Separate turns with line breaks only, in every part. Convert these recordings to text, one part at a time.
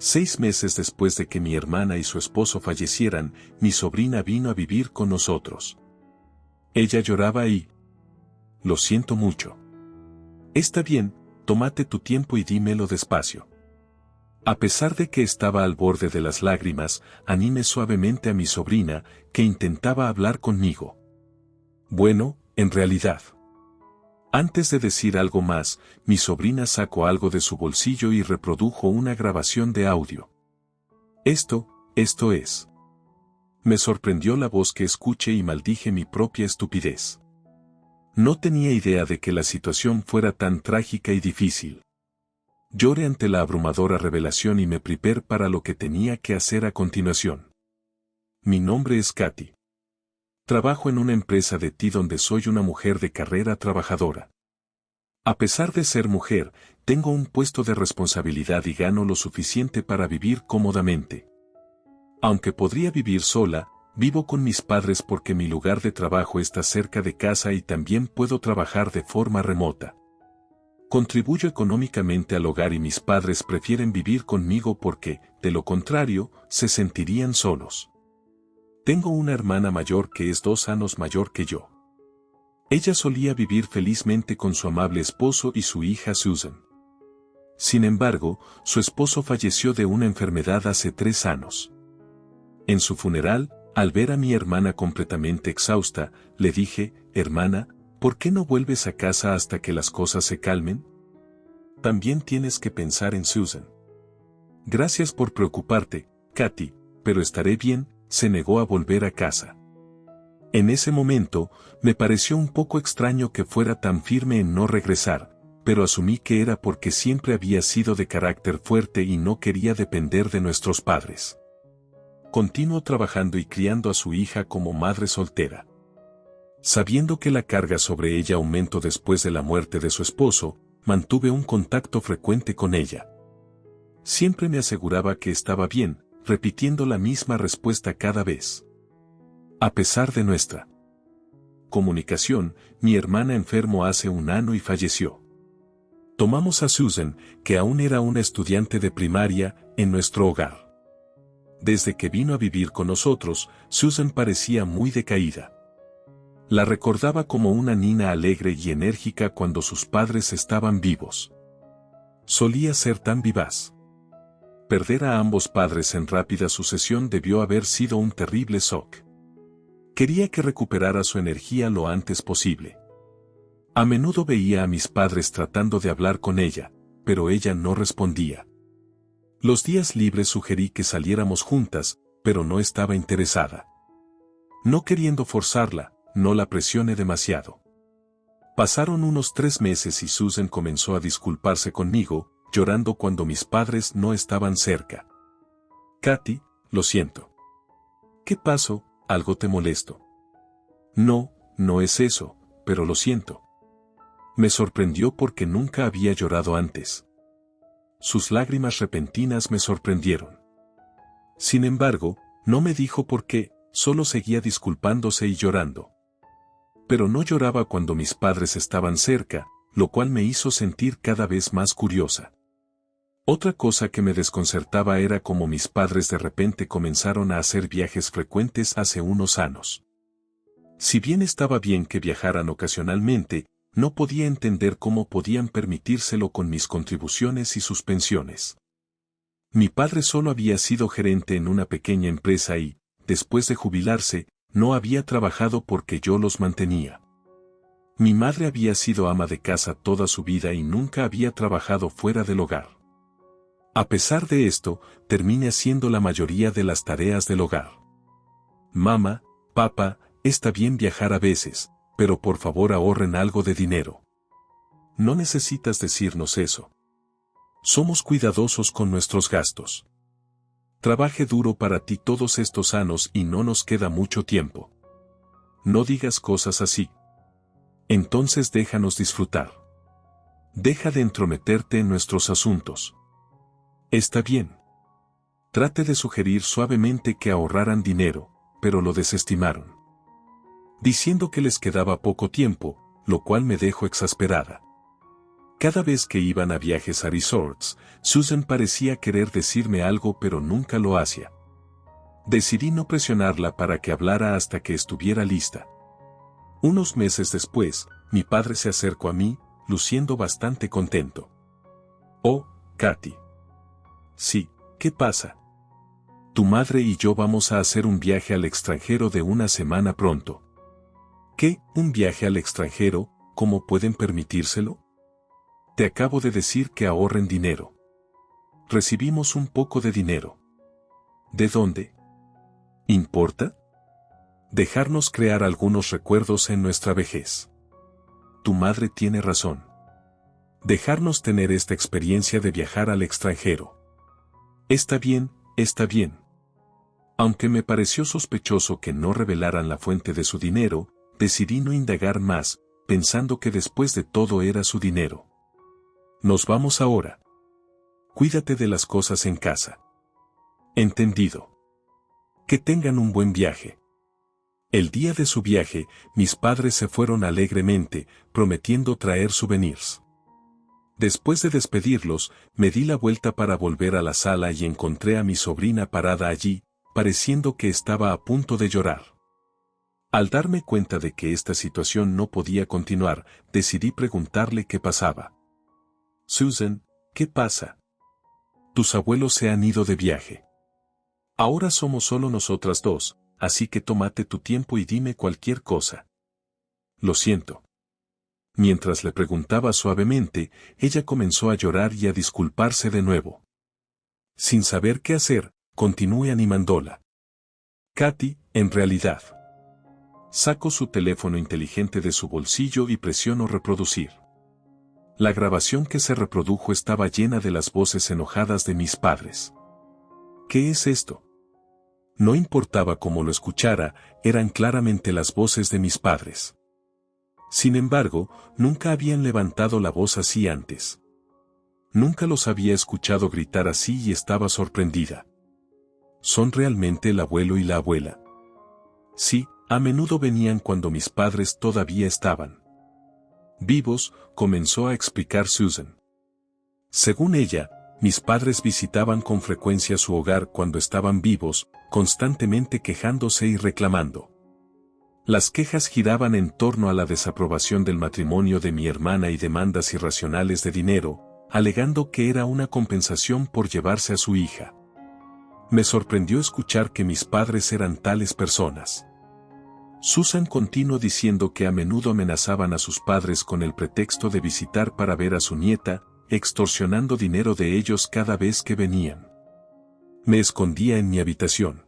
6 meses después de que mi hermana y su esposo fallecieran, mi sobrina vino a vivir con nosotros. Ella lloraba y... Lo siento mucho. Está bien, tómate tu tiempo y dímelo despacio. A pesar de que estaba al borde de las lágrimas, animé suavemente a mi sobrina, que intentaba hablar conmigo. Bueno, en realidad. Antes de decir algo más, mi sobrina sacó algo de su bolsillo y reprodujo una grabación de audio. Esto es. Me sorprendió la voz que escuché y maldije mi propia estupidez. No tenía idea de que la situación fuera tan trágica y difícil. Lloré ante la abrumadora revelación y me preparé para lo que tenía que hacer a continuación. Mi nombre es Katy. Trabajo en una empresa de té donde soy una mujer de carrera trabajadora. A pesar de ser mujer, tengo un puesto de responsabilidad y gano lo suficiente para vivir cómodamente. Aunque podría vivir sola, vivo con mis padres porque mi lugar de trabajo está cerca de casa y también puedo trabajar de forma remota. Contribuyo económicamente al hogar y mis padres prefieren vivir conmigo porque, de lo contrario, se sentirían solos. Tengo una hermana mayor que es 2 años mayor que yo. Ella solía vivir felizmente con su amable esposo y su hija Susan. Sin embargo, su esposo falleció de una enfermedad hace 3 años. En su funeral, al ver a mi hermana completamente exhausta, le dije, hermana, ¿por qué no vuelves a casa hasta que las cosas se calmen? También tienes que pensar en Susan. Gracias por preocuparte, Katy, pero estaré bien, se negó a volver a casa. En ese momento, me pareció un poco extraño que fuera tan firme en no regresar, pero asumí que era porque siempre había sido de carácter fuerte y no quería depender de nuestros padres. Continuó trabajando y criando a su hija como madre soltera. Sabiendo que la carga sobre ella aumentó después de la muerte de su esposo, mantuve un contacto frecuente con ella. Siempre me aseguraba que estaba bien, repitiendo la misma respuesta cada vez. A pesar de nuestra comunicación, mi hermana enfermó hace 1 año y falleció. Tomamos a Susan, que aún era una estudiante de primaria, en nuestro hogar. Desde que vino a vivir con nosotros, Susan parecía muy decaída. La recordaba como una niña alegre y enérgica cuando sus padres estaban vivos. Solía ser tan vivaz. Perder a ambos padres en rápida sucesión debió haber sido un terrible shock. Quería que recuperara su energía lo antes posible. A menudo veía a mis padres tratando de hablar con ella, pero ella no respondía. Los días libres sugerí que saliéramos juntas, pero no estaba interesada. No queriendo forzarla, no la presioné demasiado. Pasaron unos 3 meses y Susan comenzó a disculparse conmigo, llorando cuando mis padres no estaban cerca. Katy, lo siento. ¿Qué pasó? ¿Algo te molesto? No, no es eso, pero lo siento. Me sorprendió porque nunca había llorado antes. Sus lágrimas repentinas me sorprendieron. Sin embargo, no me dijo por qué, solo seguía disculpándose y llorando. Pero no lloraba cuando mis padres estaban cerca, lo cual me hizo sentir cada vez más curiosa. Otra cosa que me desconcertaba era cómo mis padres de repente comenzaron a hacer viajes frecuentes hace unos años. Si bien estaba bien que viajaran ocasionalmente, no podía entender cómo podían permitírselo con mis contribuciones y sus pensiones. Mi padre solo había sido gerente en una pequeña empresa y, después de jubilarse, no había trabajado porque yo los mantenía. Mi madre había sido ama de casa toda su vida y nunca había trabajado fuera del hogar. A pesar de esto, terminé haciendo la mayoría de las tareas del hogar. Mamá, papá, está bien viajar a veces, pero por favor ahorren algo de dinero. No necesitas decirnos eso. Somos cuidadosos con nuestros gastos. Trabajé duro para ti todos estos años y no nos queda mucho tiempo. No digas cosas así. Entonces déjanos disfrutar. Deja de entrometerte en nuestros asuntos. Está bien. Traté de sugerir suavemente que ahorraran dinero, pero lo desestimaron. Diciendo que les quedaba poco tiempo, lo cual me dejó exasperada. Cada vez que iban a viajes a resorts, Susan parecía querer decirme algo pero nunca lo hacía. Decidí no presionarla para que hablara hasta que estuviera lista. Unos meses después, mi padre se acercó a mí, luciendo bastante contento. «Oh, Katy». «Sí, ¿qué pasa?» «Tu madre y yo vamos a hacer un viaje al extranjero de una semana pronto». «¿Qué? ¿Un viaje al extranjero? ¿Cómo pueden permitírselo?» «Te acabo de decir que ahorren dinero». «Recibimos un poco de dinero». «¿De dónde?» «¿Importa?» «Dejarnos crear algunos recuerdos en nuestra vejez». «Tu madre tiene razón. Dejarnos tener esta experiencia de viajar al extranjero». «Está bien, está bien». Aunque me pareció sospechoso que no revelaran la fuente de su dinero, decidí no indagar más, pensando que después de todo era su dinero. «Nos vamos ahora. Cuídate de las cosas en casa». «Entendido». «Que tengan un buen viaje». El día de su viaje, mis padres se fueron alegremente, prometiendo traer souvenirs. Después de despedirlos, me di la vuelta para volver a la sala y encontré a mi sobrina parada allí, pareciendo que estaba a punto de llorar. Al darme cuenta de que esta situación no podía continuar, decidí preguntarle qué pasaba. «Susan, ¿qué pasa? Tus abuelos se han ido de viaje. Ahora somos solo nosotras dos, así que tómate tu tiempo y dime cualquier cosa». «Lo siento». Mientras le preguntaba suavemente, ella comenzó a llorar y a disculparse de nuevo. Sin saber qué hacer, continué animándola. «Katy, en realidad». Saco su teléfono inteligente de su bolsillo y presiono reproducir. La grabación que se reprodujo estaba llena de las voces enojadas de mis padres. ¿Qué es esto? No importaba cómo lo escuchara, eran claramente las voces de mis padres. Sin embargo, nunca habían levantado la voz así antes. Nunca los había escuchado gritar así y estaba sorprendida. ¿Son realmente el abuelo y la abuela? Sí, a menudo venían cuando mis padres todavía estaban vivos, comenzó a explicar Susan. Según ella, mis padres visitaban con frecuencia su hogar cuando estaban vivos, constantemente quejándose y reclamando. Las quejas giraban en torno a la desaprobación del matrimonio de mi hermana y demandas irracionales de dinero, alegando que era una compensación por llevarse a su hija. Me sorprendió escuchar que mis padres eran tales personas. Susan continuó diciendo que a menudo amenazaban a sus padres con el pretexto de visitar para ver a su nieta, extorsionando dinero de ellos cada vez que venían. Me escondía en mi habitación.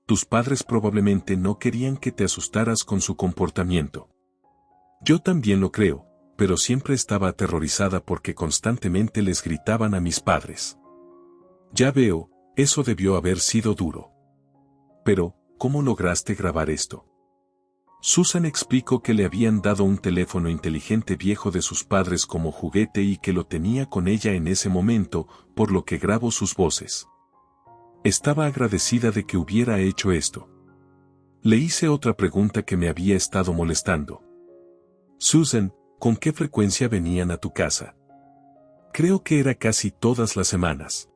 Tus padres probablemente no querían que te asustaras con su comportamiento. Yo también lo creo, pero siempre estaba aterrorizada porque constantemente les gritaban a mis padres. Ya veo, eso debió haber sido duro. Pero, ¿cómo lograste grabar esto? Susan explicó que le habían dado un teléfono inteligente viejo de sus padres como juguete y que lo tenía con ella en ese momento, por lo que grabó sus voces. Estaba agradecida de que hubiera hecho esto. Le hice otra pregunta que me había estado molestando. Susan, ¿con qué frecuencia venían a tu casa? Creo que era casi todas las semanas.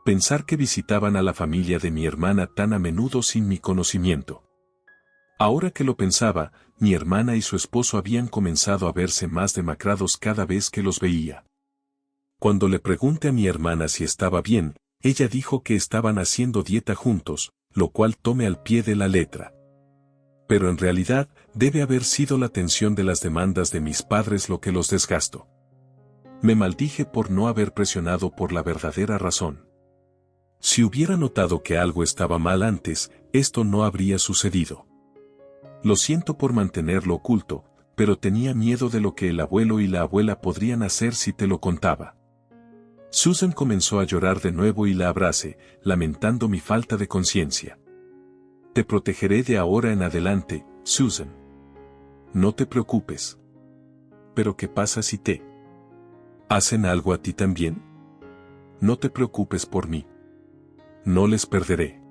Pensar que visitaban a la familia de mi hermana tan a menudo sin mi conocimiento. Ahora que lo pensaba, mi hermana y su esposo habían comenzado a verse más demacrados cada vez que los veía. Cuando le pregunté a mi hermana si estaba bien, ella dijo que estaban haciendo dieta juntos, lo cual tomé al pie de la letra. Pero en realidad, debe haber sido la tensión de las demandas de mis padres lo que los desgastó. Me maldije por no haber presionado por la verdadera razón. Si hubiera notado que algo estaba mal antes, esto no habría sucedido. Lo siento por mantenerlo oculto, pero tenía miedo de lo que el abuelo y la abuela podrían hacer si te lo contaba. Susan comenzó a llorar de nuevo y la abracé, lamentando mi falta de conciencia. Te protegeré de ahora en adelante, Susan. No te preocupes. ¿Pero qué pasa si te hacen algo a ti también? No te preocupes por mí. No les perderé.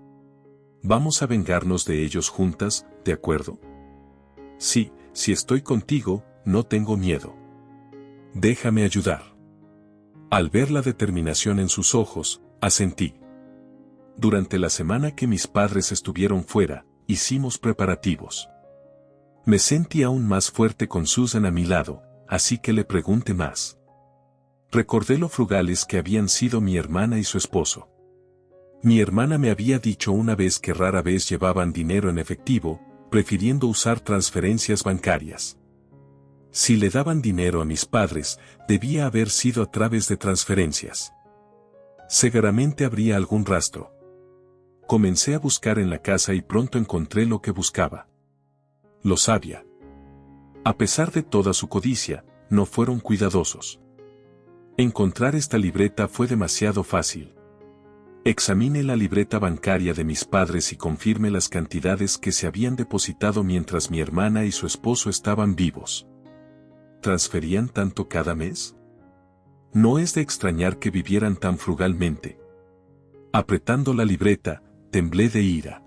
Vamos a vengarnos de ellos juntas, ¿de acuerdo? Sí, si estoy contigo, no tengo miedo. Déjame ayudar. Al ver la determinación en sus ojos, asentí. Durante la semana que mis padres estuvieron fuera, hicimos preparativos. Me sentí aún más fuerte con Susan a mi lado, así que le pregunté más. Recordé lo frugales que habían sido mi hermana y su esposo. Mi hermana me había dicho una vez que rara vez llevaban dinero en efectivo, prefiriendo usar transferencias bancarias. Si le daban dinero a mis padres, debía haber sido a través de transferencias. Seguramente habría algún rastro. Comencé a buscar en la casa y pronto encontré lo que buscaba. Lo sabía. A pesar de toda su codicia, no fueron cuidadosos. Encontrar esta libreta fue demasiado fácil. Examiné la libreta bancaria de mis padres y confirmé las cantidades que se habían depositado mientras mi hermana y su esposo estaban vivos. ¿Transferían tanto cada mes? No es de extrañar que vivieran tan frugalmente. Apretando la libreta, temblé de ira.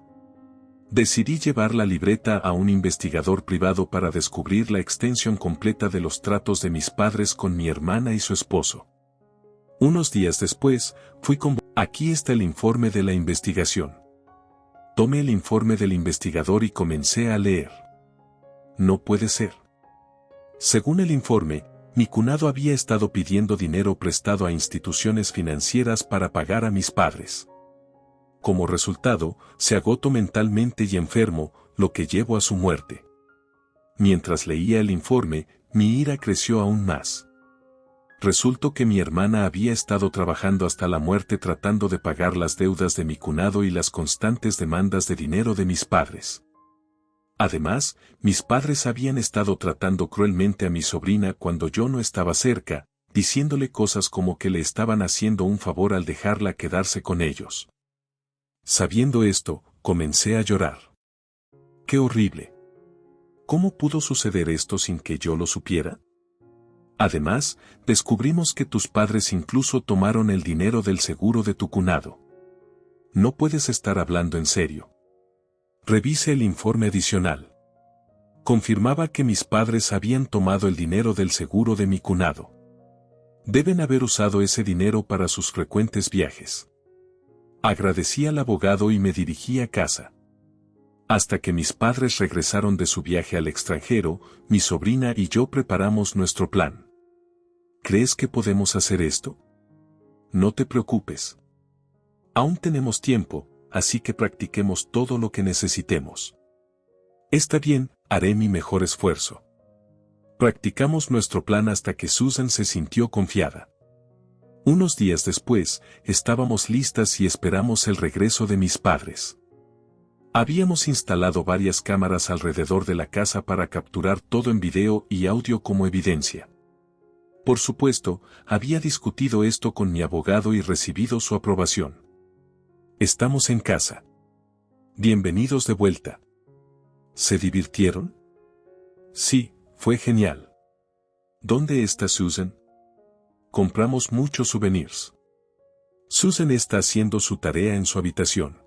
Decidí llevar la libreta a un investigador privado para descubrir la extensión completa de los tratos de mis padres con mi hermana y su esposo. Unos días después, fui convocado. Aquí está el informe de la investigación. Tomé el informe del investigador y comencé a leer. No puede ser. Según el informe, mi cuñado había estado pidiendo dinero prestado a instituciones financieras para pagar a mis padres. Como resultado, se agotó mentalmente y enfermo, lo que llevó a su muerte. Mientras leía el informe, mi ira creció aún más. Resultó que mi hermana había estado trabajando hasta la muerte tratando de pagar las deudas de mi cuñado y las constantes demandas de dinero de mis padres. Además, mis padres habían estado tratando cruelmente a mi sobrina cuando yo no estaba cerca, diciéndole cosas como que le estaban haciendo un favor al dejarla quedarse con ellos. Sabiendo esto, comencé a llorar. ¡Qué horrible! ¿Cómo pudo suceder esto sin que yo lo supiera? Además, descubrimos que tus padres incluso tomaron el dinero del seguro de tu cuñado. No puedes estar hablando en serio. Revise el informe adicional. Confirmaba que mis padres habían tomado el dinero del seguro de mi cuñado. Deben haber usado ese dinero para sus frecuentes viajes. Agradecí al abogado y me dirigí a casa. Hasta que mis padres regresaron de su viaje al extranjero, mi sobrina y yo preparamos nuestro plan. ¿Crees que podemos hacer esto? No te preocupes. Aún tenemos tiempo, así que practiquemos todo lo que necesitemos. Está bien, haré mi mejor esfuerzo. Practicamos nuestro plan hasta que Susan se sintió confiada. Unos días después, estábamos listas y esperamos el regreso de mis padres. Habíamos instalado varias cámaras alrededor de la casa para capturar todo en video y audio como evidencia. Por supuesto, había discutido esto con mi abogado y recibido su aprobación. Estamos en casa. Bienvenidos de vuelta. ¿Se divirtieron? Sí, fue genial. ¿Dónde está Susan? Compramos muchos souvenirs. Susan está haciendo su tarea en su habitación.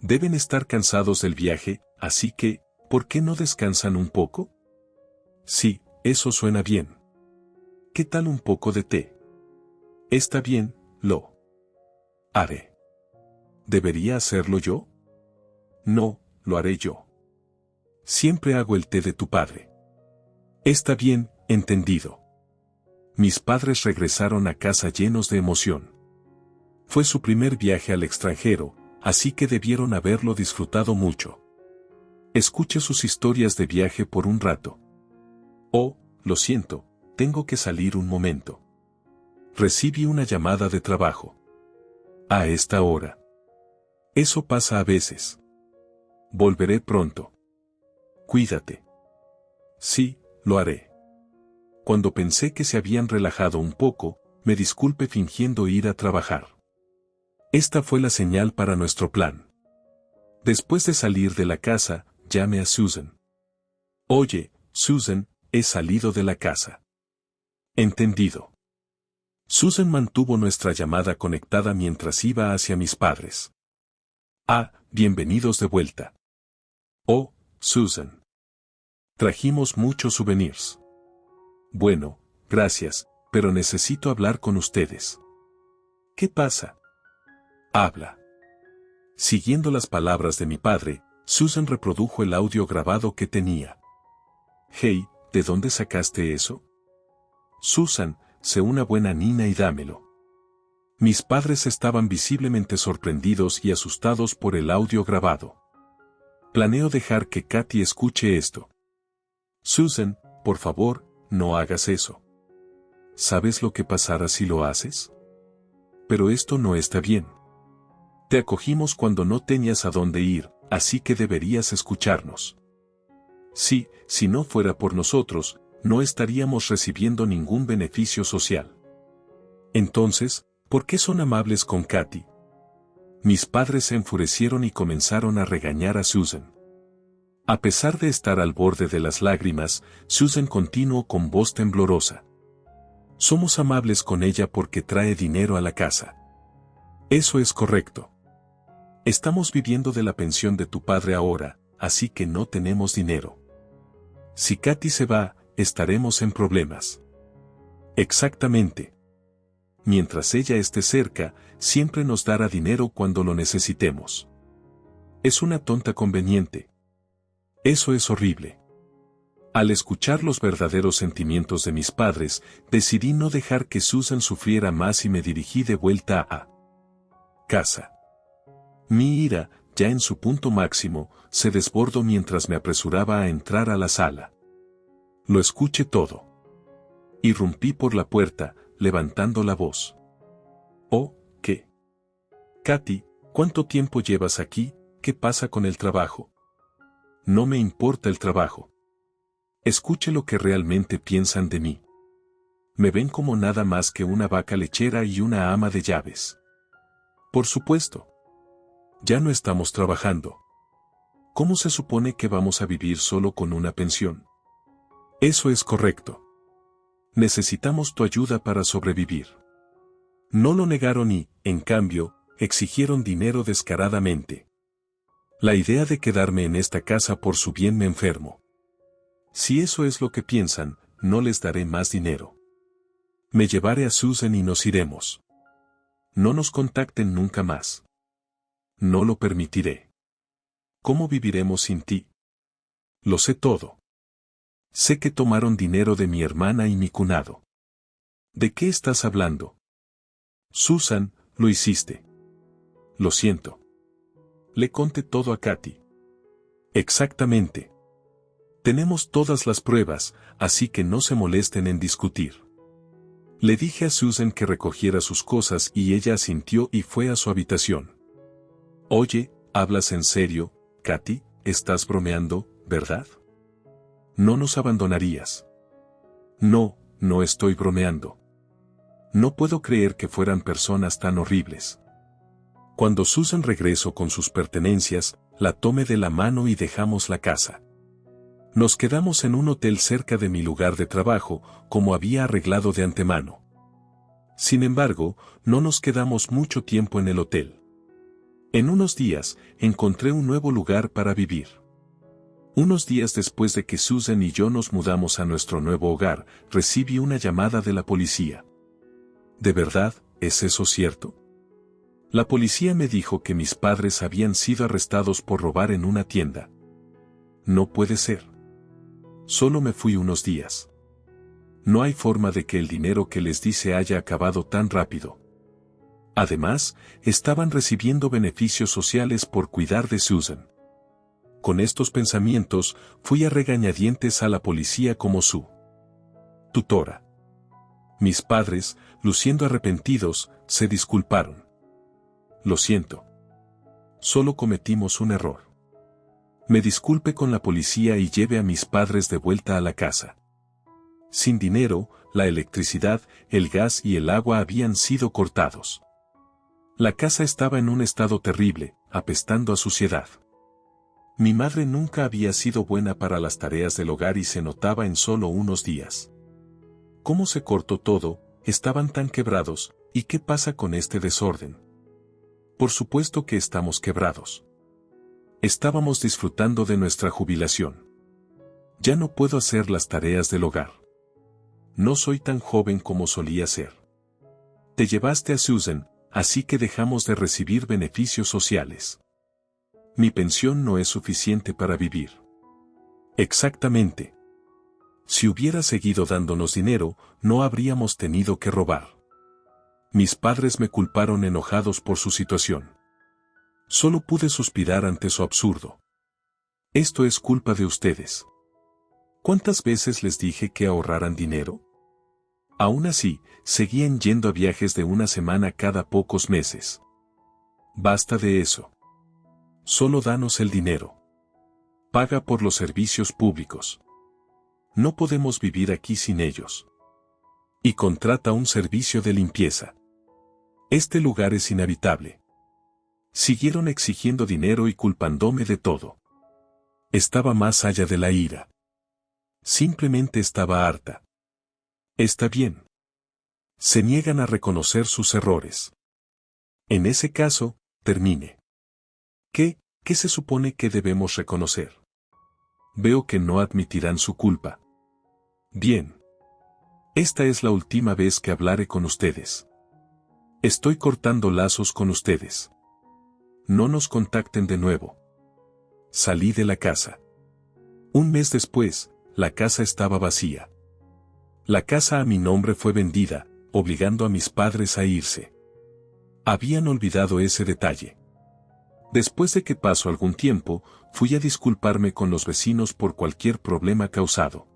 Deben estar cansados del viaje, así que, ¿por qué no descansan un poco? Sí, eso suena bien. ¿Qué tal un poco de té? Está bien, lo haré. ¿Debería hacerlo yo? No, lo haré yo. Siempre hago el té de tu padre. Está bien, entendido. Mis padres regresaron a casa llenos de emoción. Fue su primer viaje al extranjero, así que debieron haberlo disfrutado mucho. Escuché sus historias de viaje por un rato. Oh, lo siento, tengo que salir un momento. Recibí una llamada de trabajo. A esta hora. Eso pasa a veces. Volveré pronto. Cuídate. Sí, lo haré. Cuando pensé que se habían relajado un poco, me disculpé fingiendo ir a trabajar. Esta fue la señal para nuestro plan. Después de salir de la casa, llamé a Susan. Oye, Susan, he salido de la casa. Entendido. Susan mantuvo nuestra llamada conectada mientras iba hacia mis padres. Ah, bienvenidos de vuelta. Oh, Susan. Trajimos muchos souvenirs. Bueno, gracias, pero necesito hablar con ustedes. ¿Qué pasa? Habla. Siguiendo las palabras de mi padre, Susan reprodujo el audio grabado que tenía. Hey, ¿de dónde sacaste eso? Susan, sé una buena niña y dámelo. Mis padres estaban visiblemente sorprendidos y asustados por el audio grabado. Planeo dejar que Katy escuche esto. Susan, por favor, no hagas eso. ¿Sabes lo que pasará si lo haces? Pero esto no está bien. Te acogimos cuando no tenías a dónde ir, así que deberías escucharnos. Sí, si no fuera por nosotros, no estaríamos recibiendo ningún beneficio social. Entonces, ¿por qué son amables con Katy? Mis padres se enfurecieron y comenzaron a regañar a Susan. A pesar de estar al borde de las lágrimas, Susan continuó con voz temblorosa. Somos amables con ella porque trae dinero a la casa. Eso es correcto. Estamos viviendo de la pensión de tu padre ahora, así que no tenemos dinero. Si Katy se va, estaremos en problemas. Exactamente. Mientras ella esté cerca, siempre nos dará dinero cuando lo necesitemos. Es una tonta conveniente. Eso es horrible. Al escuchar los verdaderos sentimientos de mis padres, decidí no dejar que Susan sufriera más y me dirigí de vuelta a casa. Mi ira, ya en su punto máximo, se desbordó mientras me apresuraba a entrar a la sala. Lo escuché todo. Irrumpí por la puerta, levantando la voz. «Oh, ¿qué? Katy, ¿cuánto tiempo llevas aquí? ¿Qué pasa con el trabajo?» No me importa el trabajo. Escuche lo que realmente piensan de mí. Me ven como nada más que una vaca lechera y una ama de llaves. Por supuesto. Ya no estamos trabajando. ¿Cómo se supone que vamos a vivir solo con una pensión? Eso es correcto. Necesitamos tu ayuda para sobrevivir. No lo negaron y, en cambio, exigieron dinero descaradamente. La idea de quedarme en esta casa por su bien me enfermo. Si eso es lo que piensan, no les daré más dinero. Me llevaré a Susan y nos iremos. No nos contacten nunca más. No lo permitiré. ¿Cómo viviremos sin ti? Lo sé todo. Sé que tomaron dinero de mi hermana y mi cunado. ¿De qué estás hablando? Susan, lo hiciste. Lo siento. Le conté todo a Katy. Exactamente. Tenemos todas las pruebas, así que no se molesten en discutir. Le dije a Susan que recogiera sus cosas y ella asintió y fue a su habitación. Oye, ¿hablas en serio, Katy? ¿Estás bromeando, verdad? No nos abandonarías. No, no estoy bromeando. No puedo creer que fueran personas tan horribles. Cuando Susan regresó con sus pertenencias, la tomé de la mano y dejamos la casa. Nos quedamos en un hotel cerca de mi lugar de trabajo, como había arreglado de antemano. Sin embargo, no nos quedamos mucho tiempo en el hotel. En unos días, encontré un nuevo lugar para vivir. Unos días después de que Susan y yo nos mudamos a nuestro nuevo hogar, recibí una llamada de la policía. ¿De verdad, es eso cierto? La policía me dijo que mis padres habían sido arrestados por robar en una tienda. No puede ser. Solo me fui unos días. No hay forma de que el dinero que les di se haya acabado tan rápido. Además, estaban recibiendo beneficios sociales por cuidar de Susan. Con estos pensamientos, fui a regañadientes a la policía como su tutora. Mis padres, luciendo arrepentidos, se disculparon. Lo siento. Solo cometimos un error. Me disculpe con la policía y lleve a mis padres de vuelta a la casa. Sin dinero, la electricidad, el gas y el agua habían sido cortados. La casa estaba en un estado terrible, apestando a suciedad. Mi madre nunca había sido buena para las tareas del hogar y se notaba en solo unos días. ¿Cómo se cortó todo? Estaban tan quebrados, ¿y qué pasa con este desorden? Por supuesto que estamos quebrados. Estábamos disfrutando de nuestra jubilación. Ya no puedo hacer las tareas del hogar. No soy tan joven como solía ser. Te llevaste a Susan, así que dejamos de recibir beneficios sociales. Mi pensión no es suficiente para vivir. Exactamente. Si hubiera seguido dándonos dinero, no habríamos tenido que robar. Mis padres me culparon enojados por su situación. Solo pude suspirar ante su absurdo. Esto es culpa de ustedes. ¿Cuántas veces les dije que ahorraran dinero? Aún así, seguían yendo a viajes de una semana cada pocos meses. Basta de eso. Solo danos el dinero. Paga por los servicios públicos. No podemos vivir aquí sin ellos. Y contrata un servicio de limpieza. Este lugar es inhabitable. Siguieron exigiendo dinero y culpándome de todo. Estaba más allá de la ira. Simplemente estaba harta. Está bien. Se niegan a reconocer sus errores. En ese caso, termine. ¿Qué se supone que debemos reconocer? Veo que no admitirán su culpa. Bien. Esta es la última vez que hablaré con ustedes. Estoy cortando lazos con ustedes. No nos contacten de nuevo. Salí de la casa. Un mes después, la casa estaba vacía. La casa a mi nombre fue vendida, obligando a mis padres a irse. Habían olvidado ese detalle. Después de que pasó algún tiempo, fui a disculparme con los vecinos por cualquier problema causado.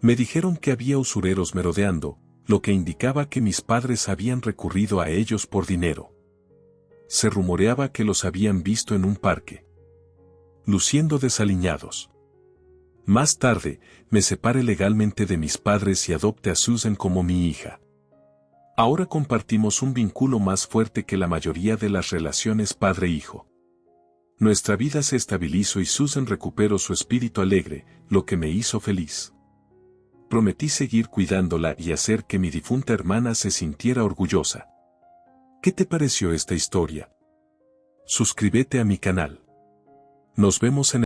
Me dijeron que había usureros merodeando, lo que indicaba que mis padres habían recurrido a ellos por dinero. Se rumoreaba que los habían visto en un parque, luciendo desaliñados. Más tarde, me separé legalmente de mis padres y adopté a Susan como mi hija. Ahora compartimos un vínculo más fuerte que la mayoría de las relaciones padre-hijo. Nuestra vida se estabilizó y Susan recuperó su espíritu alegre, lo que me hizo feliz. Prometí seguir cuidándola y hacer que mi difunta hermana se sintiera orgullosa. ¿Qué te pareció esta historia? Suscríbete a mi canal. Nos vemos en